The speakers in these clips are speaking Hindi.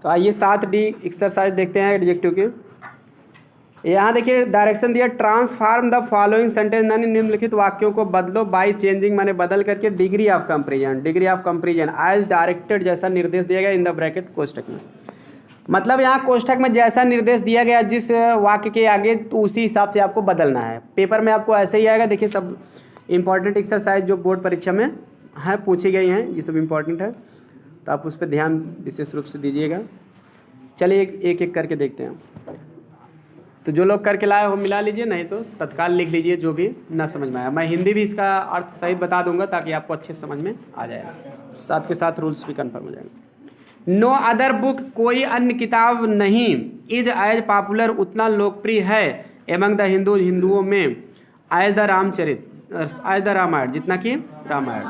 तो आइए 7D एक्सरसाइज देखते हैं एडजेक्टिव के। यहाँ देखिए डायरेक्शन दिया, ट्रांसफार्म द फॉलोइंग सेंटेंस, यानी निम्नलिखित वाक्यों को बदलो बाय चेंजिंग माने बदल करके degree of comparison as directed, जैसा निर्देश दिया गया इन द ब्रैकेट कोष्ठक में। मतलब यहाँ कोष्ठक में जैसा निर्देश दिया गया जिस वाक्य के आगे, तो उसी हिसाब से आपको बदलना है। पेपर में आपको ऐसे ही आएगा। देखिए सब इंपॉर्टेंट एक्सरसाइज जो बोर्ड परीक्षा में है पूछी गई हैं, ये सब इंपॉर्टेंट है, तो आप उस पर ध्यान विशेष रूप से दीजिएगा। चलिए एक एक करके देखते हैं। तो जो लोग करके लाए हो मिला लीजिए, नहीं तो तत्काल लिख लीजिए जो भी ना समझ में आया। मैं हिंदी भी इसका अर्थ सहित बता दूंगा ताकि आपको अच्छे समझ में आ जाए, साथ के साथ रूल्स भी कन्फर्म हो जाएंगे। नो अदर बुक, कोई अन्य किताब नहीं, इज एज पॉपुलर, उतना लोकप्रिय है, एमंग द हिंदूज, हिंदुओं में, एज द रामायण, जितना कि रामायण।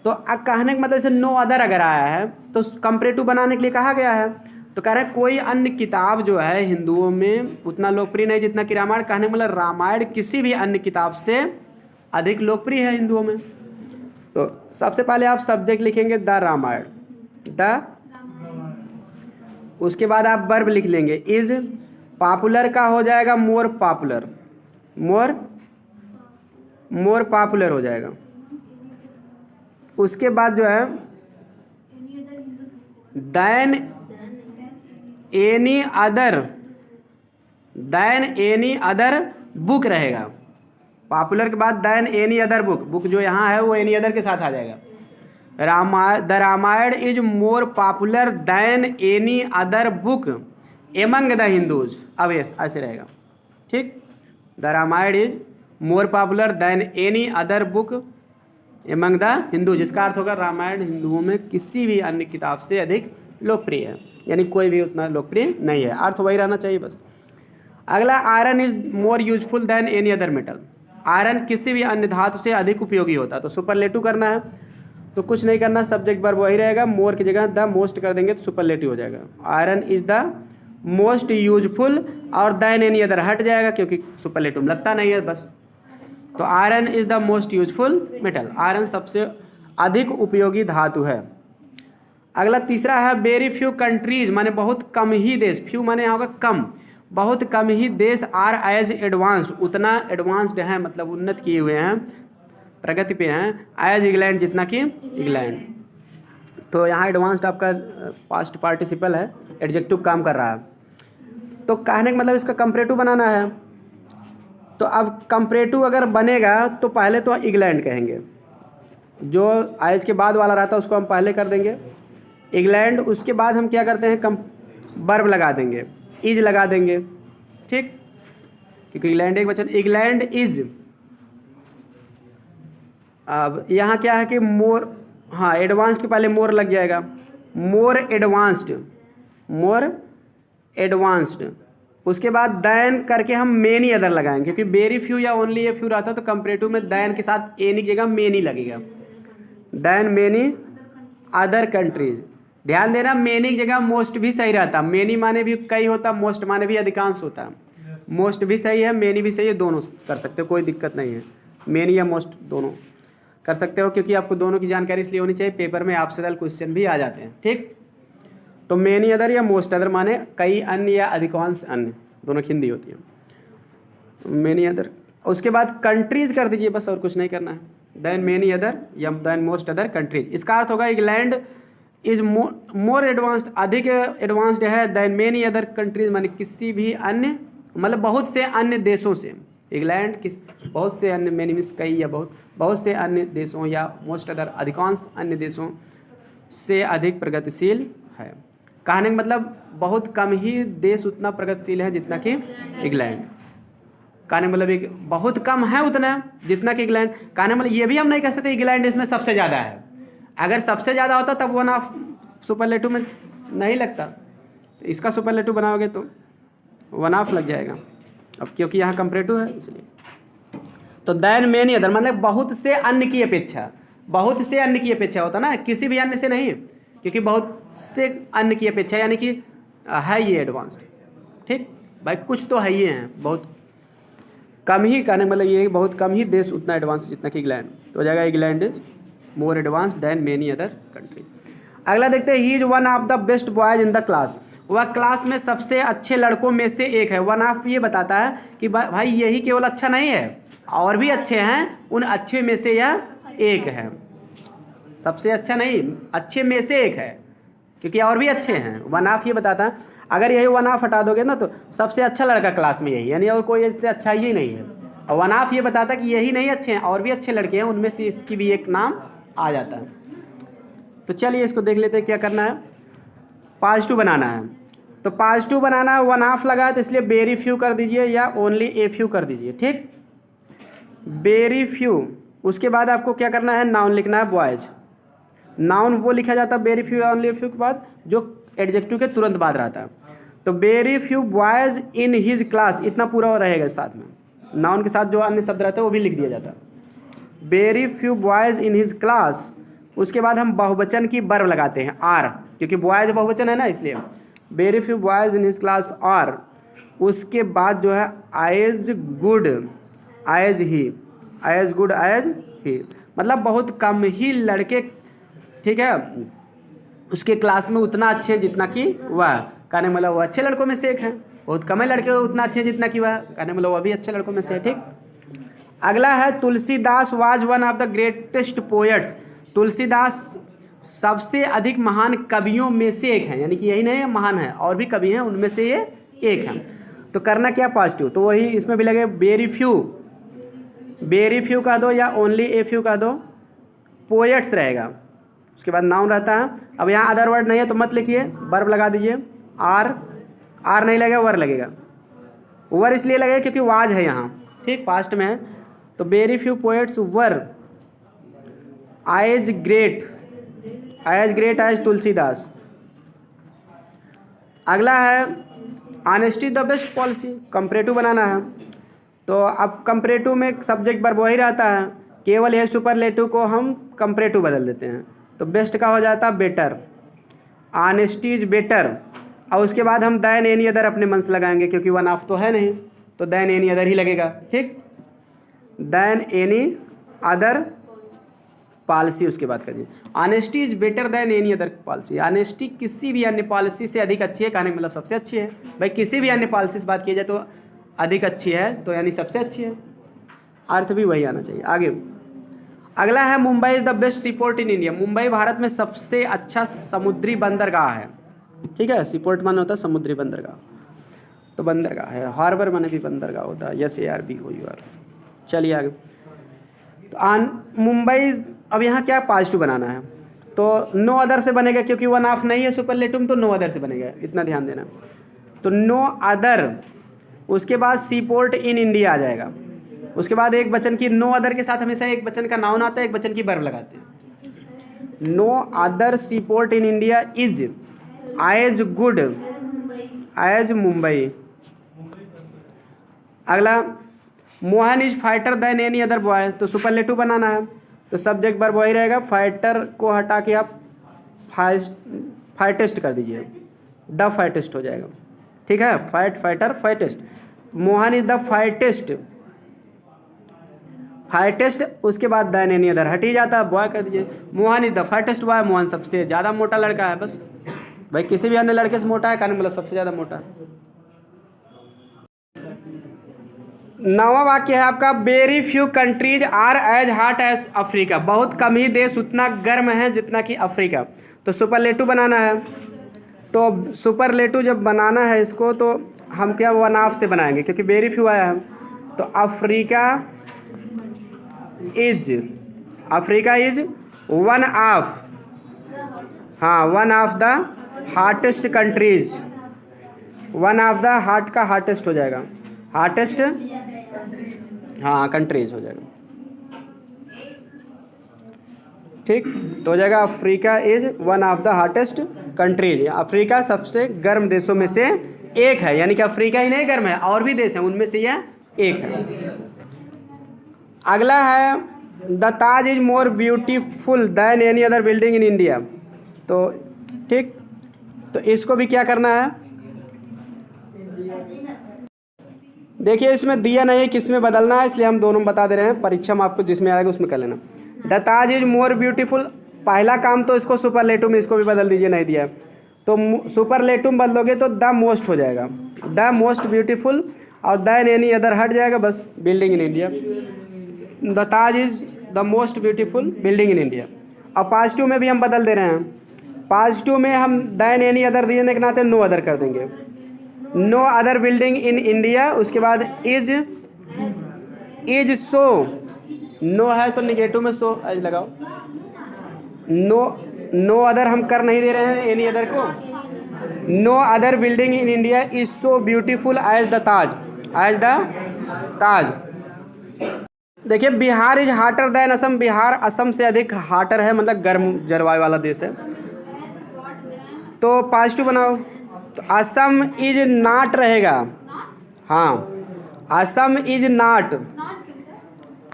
तो कहने का मतलब जैसे नो अदर अगर आया है तो कंपैरेटिव बनाने के लिए कहा गया है, तो कह रहे हैं कोई अन्य किताब जो है हिंदुओं में उतना लोकप्रिय नहीं जितना कि रामायण। कहने का मतलब रामायण किसी भी अन्य किताब से अधिक लोकप्रिय है हिंदुओं में। तो सबसे पहले आप सब्जेक्ट लिखेंगे द रामायण, द, उसके बाद आप वर्ब लिख लेंगे इज, पॉपुलर का हो जाएगा मोर पॉपुलर, मोर पॉपुलर हो जाएगा। उसके बाद जो है देन एनी अदर बुक रहेगा। पॉपुलर के बाद देन एनी अदर बुक जो यहाँ है वो एनी अदर के साथ आ जाएगा। The Ramayana is more popular than any other book among the Hindus, अब ऐसे रहेगा। ठीक, the Ramayana is more popular than any other book among the Hindu, जिसका अर्थ होगा रामायण हिंदुओं में किसी भी अन्य किताब से अधिक लोकप्रिय है, यानी कोई भी उतना लोकप्रिय नहीं है। अर्थ वही रहना चाहिए बस। अगला, iron is more useful than any other metal, iron किसी भी अन्य धातु से अधिक उपयोगी होता है। तो सुपरलेटिव करना है तो कुछ नहीं करना, सब्जेक्ट वर्ब वही रहेगा, मोर की जगह द मोस्ट कर देंगे तो सुपरलेटिव हो जाएगा। Iron is the most useful और देन एनी अदर हट जाएगा क्योंकि सुपरलेटिव लगता नहीं है बस। तो iron is the most useful metal, iron सबसे अधिक उपयोगी धातु है। अगला तीसरा है वेरी फ्यू कंट्रीज, माने बहुत कम ही देश, फ्यू माने यहाँ होगा कम, बहुत कम ही देश आर एज एडवांस्ड, उतना एडवांस्ड है मतलब उन्नत किए हुए हैं, प्रगति पे हैं, एज इंग्लैंड, जितना कि इंग्लैंड। तो यहाँ एडवांस्ड आपका पास्ट पार्टिसिपल है, एडजेक्टिव काम कर रहा है। तो कहने का मतलब इसका कंपैरेटिव बनाना है। तो अब कंपैरेटिव अगर बनेगा तो पहले तो इंग्लैंड कहेंगे, जो एज के बाद वाला रहता है उसको हम पहले कर देंगे इंग्लैंड। उसके बाद हम क्या करते हैं, वर्ब लगा देंगे, इज लगा देंगे। ठीक, क्योंकि इंग्लैंड एक वचन, इंग्लैंड इज। अब यहाँ क्या है कि मोर, हाँ एडवांस्ड के पहले मोर लग जाएगा, मोर एडवांस्ड। उसके बाद दैन करके हम मेनी अदर लगाएंगे, क्योंकि वेरी फ्यू या ओनली ए फ्यू रहता है तो कंपैरेटिव में दैन के साथ एनी की जगह मेनी लगेगा, दैन मेनी अदर कंट्रीज। ध्यान देना मेनी की जगह मोस्ट भी सही रहता, मेनी माने भी कई होता, मोस्ट माने भी अधिकांश होता। मोस्ट भी सही है, मेनी भी सही है, दोनों कर सकते हो, कोई दिक्कत नहीं है, मेनी या मोस्ट दोनों कर सकते हो, क्योंकि आपको दोनों की जानकारी इसलिए होनी चाहिए, पेपर में ऑप्शनल क्वेश्चन भी आ जाते हैं। ठीक, तो मेनी अदर या मोस्ट अदर माने कई अन्य या अधिकांश अन्य, दोनों की हिंदी होती है, मेनी अदर। उसके बाद कंट्रीज कर दीजिए बस, और कुछ नहीं करना है, देन मेनी अदर या देन मोस्ट अदर कंट्रीज। इसका अर्थ होगा इंग्लैंड इज मोर एडवांस्ड, अधिक एडवांस्ड है, देन मेनी अदर कंट्रीज माने किसी भी अन्य, मतलब बहुत से अन्य देशों से। इंग्लैंड किस बहुत से अन्य, मेनी मीन्स कई या बहुत से अन्य देशों, या मोस्ट अदर अधिकांश अन्य देशों से अधिक प्रगतिशील है। कहने का मतलब बहुत कम ही देश उतना प्रगतिशील है जितना कि इंग्लैंड। कहने का मतलब एक बहुत कम है उतना जितना कि इंग्लैंड। कहने मतलब ये भी हम नहीं कह सकते इंग्लैंड इसमें सबसे ज़्यादा है, अगर सबसे ज़्यादा होता तब वन ऑफ सुपरलेटिव में नहीं लगता, तो इसका सुपरलेटिव बनाओगे तो वन ऑफ लग जाएगा, अब क्योंकि यहाँ कंपैरेटिव है इसलिए। तो देन मेनी अदर मतलब बहुत से अन्य की अपेक्षा, बहुत से अन्य की अपेक्षा होता ना, किसी भी अन्य से नहीं, क्योंकि बहुत से अन्य की अपेक्षा यानी कि है ये एडवांस्ड। ठीक भाई, कुछ तो है ही हैं, बहुत कम ही, कहने मतलब ये बहुत कम ही देश उतना एडवांस जितना कि इंग्लैंड। तो हो जाएगा England is more advance than many other country. अगला देखते हैं, he is one of the best boys in the class, वह क्लास में सबसे अच्छे लड़कों में से एक है। वन ऑफ ये बताता है कि भाई यही केवल अच्छा नहीं है, और भी अच्छे हैं, उन अच्छे में से यह एक है। सबसे अच्छा नहीं, अच्छे में से एक है, क्योंकि और भी अच्छे हैं। वन ऑफ ये बताता है, अगर यही वन ऑफ हटा दोगे ना तो सबसे अच्छा लड़का क्लास में यही, यानी और कोई इससे अच्छा ही नहीं है। और वन ऑफ ये बताता है कि यही नहीं अच्छे हैं, और भी अच्छे लड़के हैं, उनमें से इसकी भी एक नाम आ जाता है। तो चलिए इसको देख लेते हैं क्या करना है। पॉजिटिव बनाना है, तो पॉजिटिव बनाना है, वन ऑफ लगा है तो इसलिए वेरी फ्यू कर दीजिए या ओनली ए फ्यू कर दीजिए। ठीक, वेरी फ्यू। उसके बाद आपको क्या करना है, नाउन लिखना है बॉयज। नाउन वो लिखा जाता है वेरी फ्यू या ओनली ए फ्यू के बाद जो एडजेक्टिव के तुरंत बाद रहता है। तो very few boys in his class, इतना पूरा रहेगा साथ में, नाउन के साथ जो अन्य शब्द रहते हैं वो भी लिख दिया जाता है। Very few boys in his class. उसके बाद हम बहुवचन की वर्ब लगाते हैं आर, क्योंकि बॉयज बहुवचन है ना, इसलिए very few boys in his class are. उसके बाद जो है as good as he, as good as he, मतलब बहुत कम ही लड़के, ठीक है, उसके क्लास में उतना अच्छे हैं जितना कि वह, कहने मतलब वो अच्छे लड़कों में से एक है। बहुत कम लड़के उतना अच्छे हैं जितना कि वह, कहने मतलब वह भी अच्छे लड़कों में से है। ठीक, अगला है Tulsidas was one of the greatest poets. Tulsidas सबसे अधिक महान कवियों में से एक है, यानी कि यही नहीं महान है, और भी कवि हैं, उनमें से ये एक है। तो करना क्या, पॉजिटिव, तो वही इसमें भी लगे वेरी फ्यू, वेरी फ्यू का दो या ओनली ए फ्यू का दो, पोएट्स रहेगा। उसके बाद नाउन रहता है। अब यहाँ अदर वर्ड नहीं है तो मत लिखिए, वर्ब लगा दीजिए। आर, आर नहीं लगेगा, वर लगेगा। वर इसलिए लगेगा क्योंकि वाज है यहाँ, ठीक, पास्ट में है। तो very few poets were as great, as great as Tulsidas. अगला है honesty the best policy, comparative बनाना है। तो अब कंपैरेटिव में सब्जेक्ट वर्ब वही रहता है, केवल यह सुपरलेटिव को हम कंपैरेटिव बदल देते हैं। तो बेस्ट का हो जाता बेटर, ऑनेस्टी इज बेटर। और उसके बाद हम दैन एनी अदर अपने मन से लगाएंगे, क्योंकि वन ऑफ तो है नहीं, तो दैन एनी अदर ही लगेगा। ठीक, दैन एनी अदर पॉलिसी। उसके बाद करिए honesty is better than any other policy. Honesty किसी भी अन्य पॉलिसी से अधिक अच्छी है, कहने मतलब सबसे अच्छी है। भाई किसी भी अन्य पॉलिसी से बात की जाए तो अधिक अच्छी है, तो यानी सबसे अच्छी है, अर्थ भी वही आना चाहिए। आगे अगला है Mumbai is the best C port in India. Mumbai Bharat में सबसे अच्छा समुद्री बंदरगाह है। ठीक है, सीपोर्ट माने होता है समुद्री बंदरगाह, तो बंदरगाह है। हार्बर माने भी बंदरगाह होता है, SARBOUR। चलिए आगे, तो मुंबई, अब यहाँ क्या पॉजिटिव बनाना है, तो नो अदर से बनेगा, क्योंकि वन ऑफ नहीं है सुपरलेटिव, तो नो अदर से बनेगा, इतना ध्यान देना। तो नो अदर, उसके बाद सीपोर्ट इन इंडिया आ जाएगा। उसके बाद एक वचन की, नो अदर के साथ हमेशा एक वचन का नाउन आता है, एक वचन की वर्ब लगाते हैं। No other seaport in India is as good as Mumbai. अगला Mohan is fatter than any other boy, तो सुपरलेटिव बनाना है, तो सब्जेक्ट वर्ब वही रहेगा। फाइटर को हटा के आप फाइटेस्ट कर दीजिए, द फाइटेस्ट हो जाएगा। ठीक है, फाइटर फाइटेस्ट। मोहन इज द फाइटेस्ट, फाइटेस्ट, उसके बाद देन एनी अदर हट ही जाता है, बॉय कर दीजिए। Mohan is the fattest boy, Mohan सबसे ज़्यादा मोटा लड़का है, बस। भाई किसी भी अन्य लड़के से मोटा है, कहने मतलब सबसे ज़्यादा मोटा है। 9वां वाक्य है आपका, very few countries are as hot as Africa. बहुत कम ही देश उतना गर्म है जितना कि अफ्रीका। तो सुपरलेटिव बनाना है, तो सुपरलेटिव जब बनाना है इसको, तो हम क्या वन ऑफ से बनाएंगे, क्योंकि वेरी फ्यू आया है। तो अफ्रीका इज वन ऑफ, हाँ, one of the hottest countries. One of the heart का हॉटेस्ट हो जाएगा, हॉटेस्ट, हाँ, कंट्रीज हो जाएगा। ठीक, तो हो जाएगा Africa is one of the hottest countries. Africa सबसे गर्म देशों में से एक है, यानी कि अफ्रीका ही नहीं गर्म है, और भी देश हैं, उनमें से यह एक है। अगला है the Taj is more beautiful than any other building in India. तो ठीक, तो इसको भी क्या करना है, देखिए इसमें दिया नहीं किस में बदलना है, इसलिए हम दोनों बता दे रहे हैं। परीक्षा में आपको जिसमें आएगा उसमें कर लेना। The Taj is more beautiful, पहला काम तो इसको सुपरलेटिव में इसको भी बदल दीजिए, नहीं दिया है तो सुपरलेटिव में बदलोगे तो द मोस्ट हो जाएगा, द मोस्ट ब्यूटीफुल, और देन एनी अदर हट जाएगा, बस building in India. The Taj is the most beautiful building in India. अब पॉजिटिव में भी हम बदल दे रहे हैं, पॉजिटिव में हम देन एनी अदर देने के नाते नो अदर कर देंगे, no other building in India. उसके बाद इज सो, नो है तो निगेटिव में सो एज लगाओ, नो अदर हम कर नहीं दे रहे हैं एनी अदर को, no other building in India is so beautiful as the Taj, as the Taj. देखिए Bihar is hotter than Assam, Bihar Assam से अधिक हाटर है, मतलब गर्म जलवायु वाला देश है। तो पॉजिटिव बनाओ, तो असम इज नॉट रहेगा, हाँ असम इज नॉट,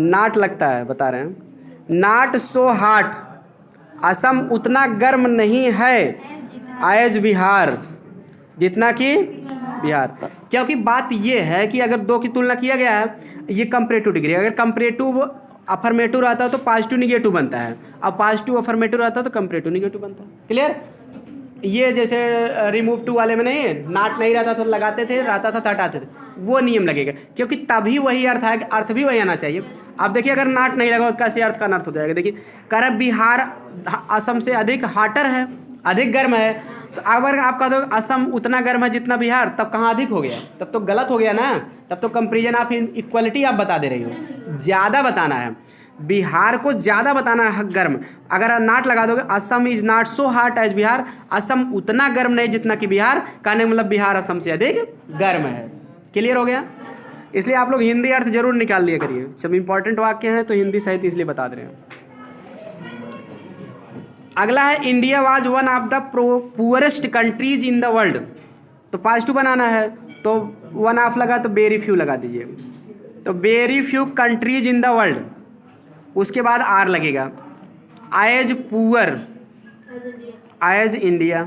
नॉट लगता है बता रहे हैं, नॉट सो हॉट, असम उतना गर्म नहीं है एज बिहार, जितना कि बिहार। क्योंकि बात ये है कि अगर दो की तुलना किया गया है, ये कंपैरेटिव डिग्री, अगर कंपैरेटिव अफर्मेटिव रहता है तो पॉजिटिव निगेटिव बनता है, अब पॉजिटिव अफर्मेटिव रहता है तो कंपैरेटिव निगेटिव बनता है। क्लियर? ये जैसे रिमूव टू वाले में नहीं है, नॉट नहीं रहता तो लगाते थे, रहता था तो हटाते थे, वो नियम लगेगा, क्योंकि तभी वही अर्थ है, अर्थ भी वही आना चाहिए। अब देखिए अगर नॉट नहीं लगा तो कैसे अर्थ का अनर्थ हो जाएगा। देखिए कह रहा है बिहार असम से अधिक हाटर है, अधिक गर्म है, तो अगर आप कह दो असम उतना गर्म है जितना बिहार, तब कहाँ अधिक हो गया, तब तो गलत हो गया ना, तब तो कंपेरिजन आप इक्वलिटी आप बता दे रही हो, ज़्यादा बताना है, बिहार को ज़्यादा बताना है गर्म। अगर नॉट लगा दोगे Assam is not so hot as Bihar, Assam उतना गर्म नहीं जितना कि बिहार, कहने का मतलब बिहार असम से अधिक गर्म है। क्लियर हो गया? इसलिए आप लोग हिंदी अर्थ जरूर निकाल लिया करिए, सब इंपॉर्टेंट वाक्य हैं तो हिंदी सहित इसलिए बता दे रहे हैं। अगला है India was one of the poorest countries in the world, तो पॉजिटिव बनाना है तो वन ऑफ लगा तो वेरी फ्यू लगा दीजिए, तो very few countries in the world, उसके बाद आर लगेगा, एज पुअर एज इंडिया,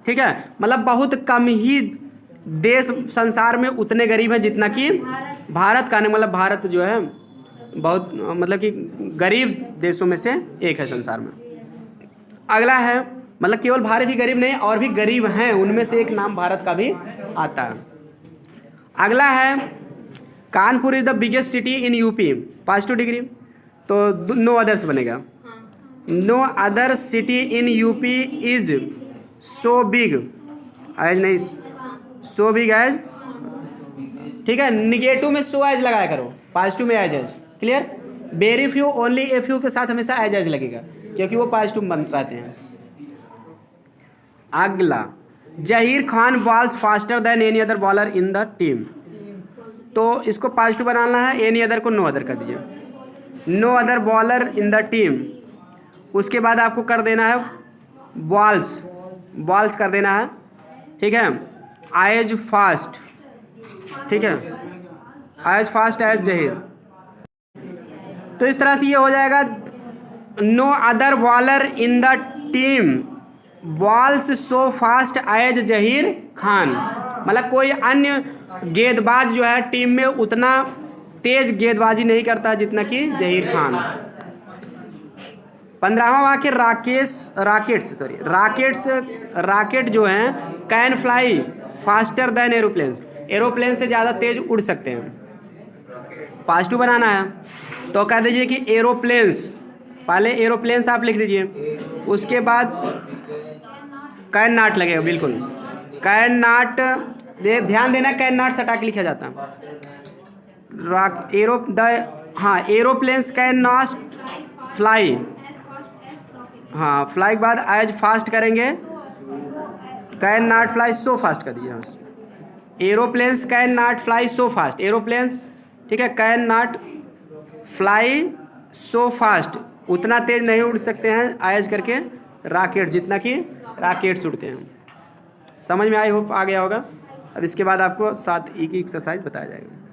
ठीक है, मतलब बहुत कम ही देश संसार में उतने गरीब हैं जितना कि भारत का, मतलब भारत जो है बहुत मतलब कि गरीब देशों में से एक है संसार में। अगला है मतलब केवल भारत ही गरीब नहीं, और भी गरीब हैं, उनमें से एक नाम भारत का भी आता है। अगला है Kanpur is the biggest city in UP, positive degree, तो नो अदर्स बनेगा, no other city in UP is so big as, नहीं सो बिग एज, ठीक है, निगेटिव में सो एज लगाया करो, पॉजिटिव में as as. Clear? Very few only a few के साथ हमेशा एज एज लगेगा, क्योंकि वो पॉजिटिव बन रहते हैं। अगला Zaheer Khan bowls faster than any other bowler in the team, तो इसको पॉजिटिव बनाना है, एनी अदर को नो अदर कर दीजिए, no other bowler in the team. उसके बाद आपको कर देना है बॉल्स, बॉल्स कर देना है, ठीक है, एज फास्ट, ठीक है, एज फास्ट एज जहीर। तो इस तरह से ये हो जाएगा no other bowler in the team bowls so fast as Zaheer Khan, मतलब कोई अन्य गेंदबाज जो है टीम में उतना तेज गेंदबाजी नहीं करता जितना कि जहीर खान। 15वां वाक्य राकेट जो हैं can fly faster than aeroplanes, aeroplane से ज़्यादा तेज उड़ सकते हैं। पॉजिटिव बनाना है तो कह दीजिए कि एरोप्लेन्स, पहले एरोप्लेन्स आप लिख दीजिए, उसके बाद कैन नॉट लगेगा, बिल्कुल कैन नॉट, ध्यान देना कैन नॉट सटा के लिखा जाता है, एरोप्लेन्स कैन नॉट फ्लाई, हाँ फ्लाई के बाद एज फास्ट करेंगे, can not fly so fast कर दीजिए, aeroplanes can not fly so fast, aeroplanes, ठीक है, can not fly so fast, उतना तेज नहीं उड़ सकते हैं एज करके रॉकेट, जितना कि रॉकेट्स उड़ते हैं। समझ में आई होप आ गया होगा। अब इसके बाद आपको 7 की एक्सरसाइज बताया जाएगा।